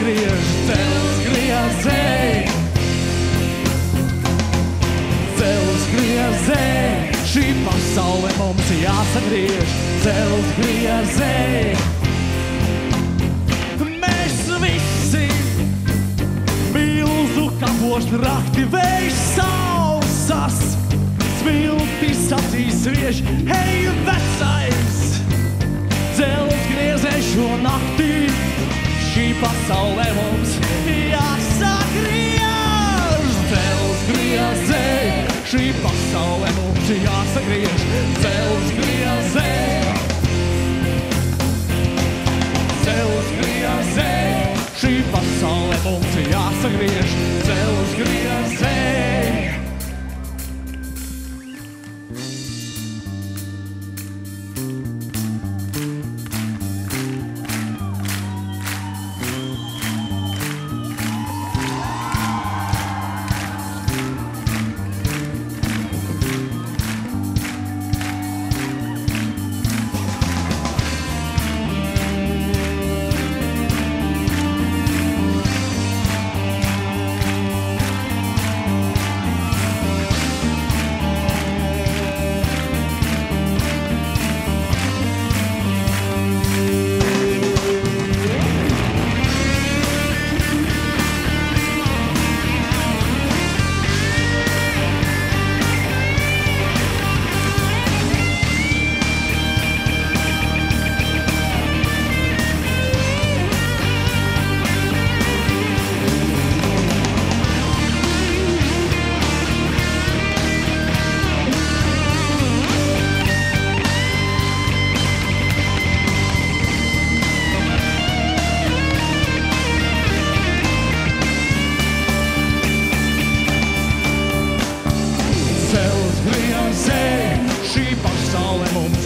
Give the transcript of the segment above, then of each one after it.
jāsagriež, dzelzs griezē. Dzelzs griezē, šī pasaule mums jāsagriež, dzelzs griezē. Mēs visi milzu kapos rakti vējš sausas, smiltis acīs sviež, hei vecais! Dzelzs griezē šo naktī, šī pasaulē mums jāsagriež. Dzelzs griezē, šī pasaulē mums jāsagriež. Dzelzs griezē, dzelzs griezē, šī pasaulē mums jāsagriež. Dzelzs griezē.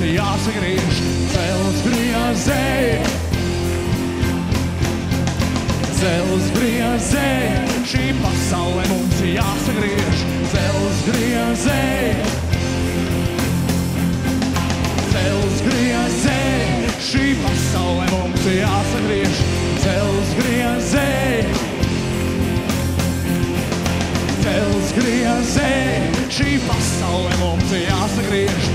Jāsagriež, dzelzs griezē. Dzelzs griezē, šī pasaule mums jāsagriež. Dzelzs griezē. Dzelzs griezē, šī pasaule mums jāsagriež. Dzelzs griezē. Dzelzs griezē, šī pasaule mums jāsagriež.